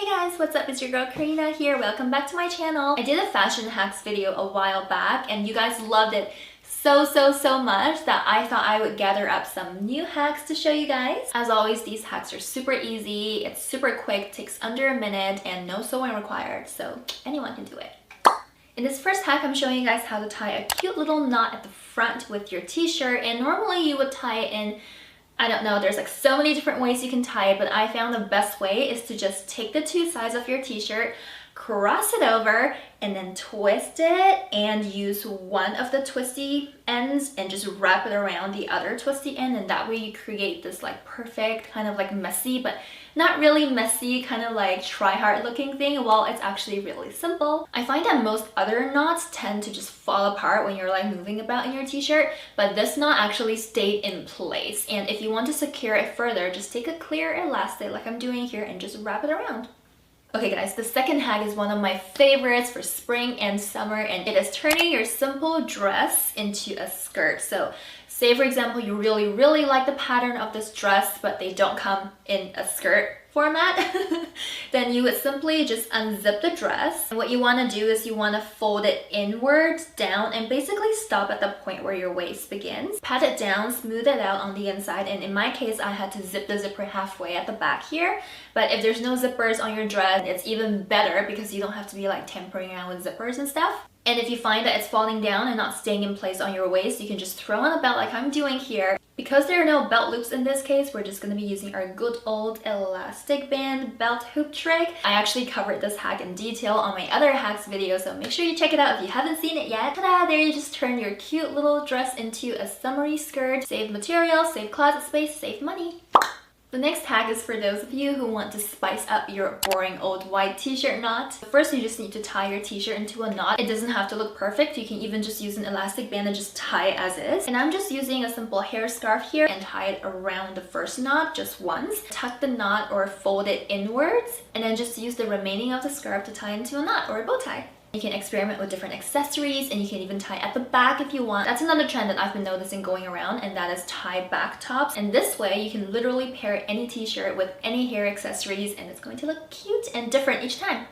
Hey guys, what's up? It's your girl Karina here. Welcome back to my channel. I did a fashion hacks video a while back and you guys loved it so much that I thought I would gather up some new hacks to show you guys. As always, these hacks are super easy, it's super quick, takes under a minute, and no sewing required, so anyone can do it. In this first hack, I'm showing you guys how to tie a cute little knot at the front with your t-shirt, and normally you would tie it in, I don't know, there's like so many different ways you can tie it, but I found the best way is to just take the two sides of your t-shirt, cross it over, and then twist it and use one of the twisty ends and just wrap it around the other twisty end, and that way you create this like perfect kind of like messy but not really messy kind of like try-hard looking thing while it's actually really simple. I find that most other knots tend to just fall apart when you're like moving about in your t-shirt, but this knot actually stayed in place, and if you want to secure it further, just take a clear elastic like I'm doing here and just wrap it around. Okay guys, the second hack is one of my favorites for spring and summer, and it is turning your simple dress into a skirt. So say for example you really like the pattern of this dress but they don't come in a skirt format, then you would simply just unzip the dress. And what you want to do is you want to fold it inwards down and basically stop at the point where your waist begins. Pat it down, smooth it out on the inside, and in my case I had to zip the zipper halfway at the back here, but if there's no zippers on your dress it's even better because you don't have to be like tampering around with zippers and stuff. And if you find that it's falling down and not staying in place on your waist, you can just throw on a belt like I'm doing here. Because there are no belt loops in this case, we're just going to be using our good old elastic band belt hoop trick. I actually covered this hack in detail on my other hacks video, so make sure you check it out if you haven't seen it yet. Ta-da! There you just turn your cute little dress into a summery skirt. Save material, save closet space, save money. The next hack is for those of you who want to spice up your boring old white t-shirt knot. First, you just need to tie your t-shirt into a knot. It doesn't have to look perfect. You can even just use an elastic band and just tie it as is. And I'm just using a simple hair scarf here and tie it around the first knot just once. Tuck the knot or fold it inwards, and then just use the remaining of the scarf to tie into a knot or a bow tie. You can experiment with different accessories, and you can even tie at the back if you want. That's another trend that I've been noticing going around, and that is tie back tops. And this way you can literally pair any t-shirt with any hair accessories and it's going to look cute and different each time.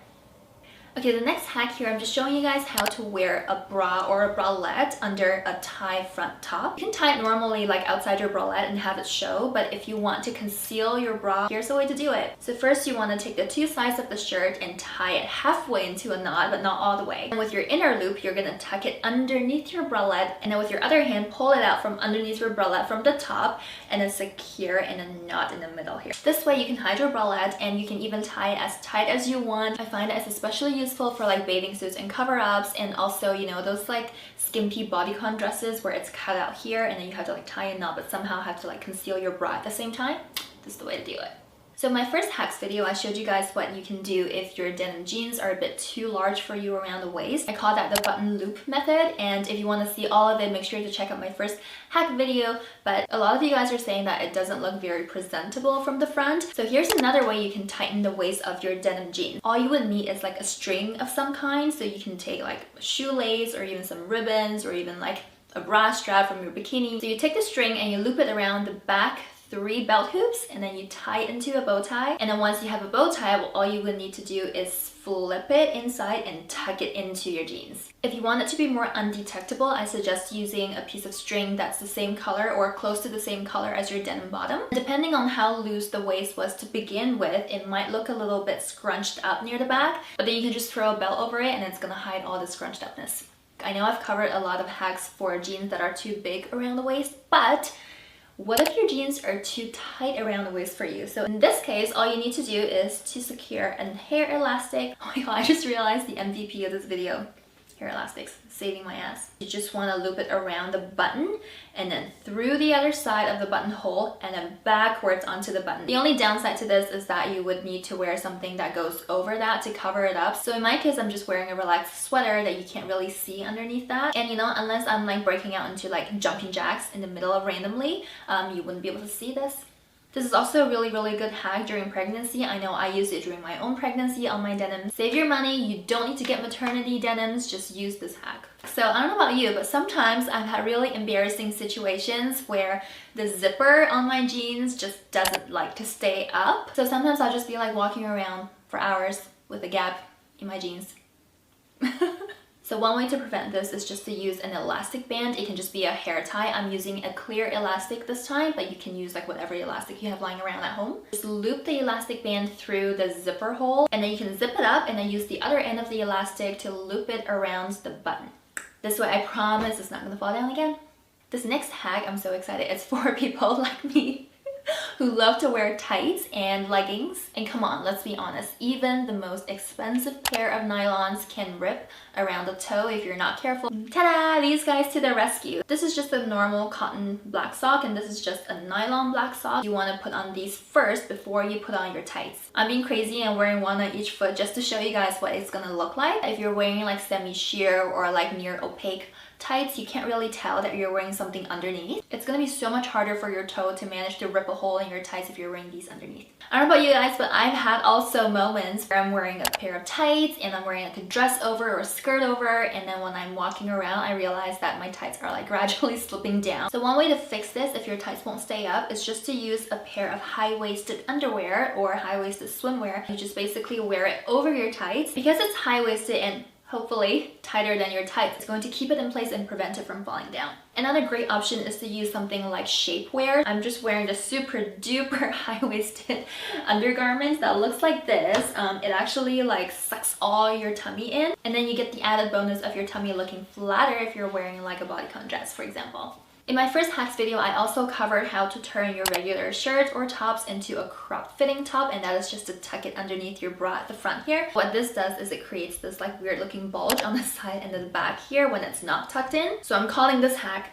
Okay, the next hack here, I'm just showing you guys how to wear a bra or a bralette under a tie front top. You can tie it normally like outside your bralette and have it show, but if you want to conceal your bra, here's the way to do it. So first you want to take the two sides of the shirt and tie it halfway into a knot, but not all the way. And with your inner loop, you're going to tuck it underneath your bralette, and then with your other hand, pull it out from underneath your bralette from the top, and then secure in a knot in the middle here. This way you can hide your bralette, and you can even tie it as tight as you want. I find that it's especially useful for like bathing suits and cover-ups, and also, you know, those like skimpy bodycon dresses where it's cut out here and then you have to like tie a knot but somehow have to like conceal your bra at the same time. This is the way to do it. So in my first hacks video, I showed you guys what you can do if your denim jeans are a bit too large for you around the waist. I call that the button loop method, and if you want to see all of it, make sure to check out my first hack video. But a lot of you guys are saying that it doesn't look very presentable from the front. So here's another way you can tighten the waist of your denim jeans. All you would need is like a string of some kind, so you can take like a shoelace or even some ribbons or even like a bra strap from your bikini. So you take the string and you loop it around the back 3 belt hoops, and then you tie it into a bow tie. And then once you have a bow tie, all you would need to do is flip it inside and tuck it into your jeans. If you want it to be more undetectable, I suggest using a piece of string that's the same color or close to the same color as your denim bottom. Depending on how loose the waist was to begin with, it might look a little bit scrunched up near the back, but then you can just throw a belt over it and it's gonna hide all the scrunched upness. I know I've covered a lot of hacks for jeans that are too big around the waist, but what if your jeans are too tight around the waist for you? So in this case, all you need to do is to secure a hair elastic. Oh my god, I just realized the MVP of this video. Hair elastics, saving my ass. You just want to loop it around the button and then through the other side of the buttonhole and then backwards onto the button. The only downside to this is that you would need to wear something that goes over that to cover it up. So in my case, I'm just wearing a relaxed sweater that you can't really see underneath that. And you know, unless I'm like breaking out into like jumping jacks in the middle of randomly, you wouldn't be able to see this. This is also a really good hack during pregnancy. I know I used it during my own pregnancy on my denim. Save your money, you don't need to get maternity denims, just use this hack. So I don't know about you, but sometimes I've had really embarrassing situations where the zipper on my jeans just doesn't like to stay up. So sometimes I'll just be like walking around for hours with a gap in my jeans. So one way to prevent this is just to use an elastic band. It can just be a hair tie. I'm using a clear elastic this time, but you can use like whatever elastic you have lying around at home. Just loop the elastic band through the zipper hole, and then you can zip it up and then use the other end of the elastic to loop it around the button. This way I promise it's not gonna fall down again. This next hack, I'm so excited. It's for people like me who love to wear tights and leggings. And come on, let's be honest, even the most expensive pair of nylons can rip around the toe if you're not careful. Ta-da! These guys to the rescue. This is just a normal cotton black sock, and this is just a nylon black sock. You want to put on these first before you put on your tights. I'm being crazy and wearing one on each foot just to show you guys what it's gonna look like. If you're wearing like semi-sheer or like near opaque tights, you can't really tell that you're wearing something underneath. It's gonna be so much harder for your toe to manage to rip a hole in your tights if you're wearing these underneath. I don't know about you guys, but I've had also moments where I'm wearing a pair of tights and I'm wearing like a dress over or a skirt over, and then when I'm walking around I realize that my tights are like gradually slipping down. So one way to fix this, if your tights won't stay up, is just to use a pair of high-waisted underwear or high-waisted swimwear. You just basically wear it over your tights. Because it's high-waisted and hopefully tighter than your tights, it's going to keep it in place and prevent it from falling down. Another great option is to use something like shapewear. I'm just wearing the super duper high-waisted undergarments that looks like this. It actually like sucks all your tummy in, and then you get the added bonus of your tummy looking flatter if you're wearing like a bodycon dress, for example. In my first hacks video, I also covered how to turn your regular shirts or tops into a cropped fitting top, and that is just to tuck it underneath your bra at the front here. What this does is it creates this like weird looking bulge on the side and the back here when it's not tucked in. So I'm calling this hack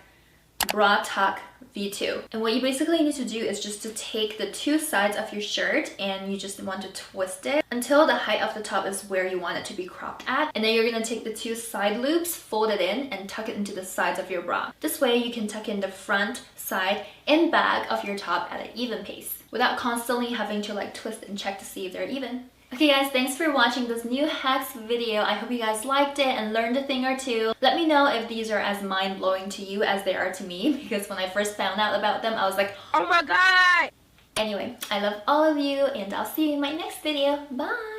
Bra Tuck V2. And what you basically need to do is just to take the two sides of your shirt and you just want to twist it until the height of the top is where you want it to be cropped at. And then you're going to take the two side loops, fold it in, and tuck it into the sides of your bra. This way you can tuck in the front, side, and back of your top at an even pace without constantly having to like twist and check to see if they're even. Okay guys, thanks for watching this new hacks video. I hope you guys liked it and learned a thing or two. Let me know if these are as mind-blowing to you as they are to me, because when I first found out about them, I was like, oh my god! Anyway, I love all of you and I'll see you in my next video. Bye!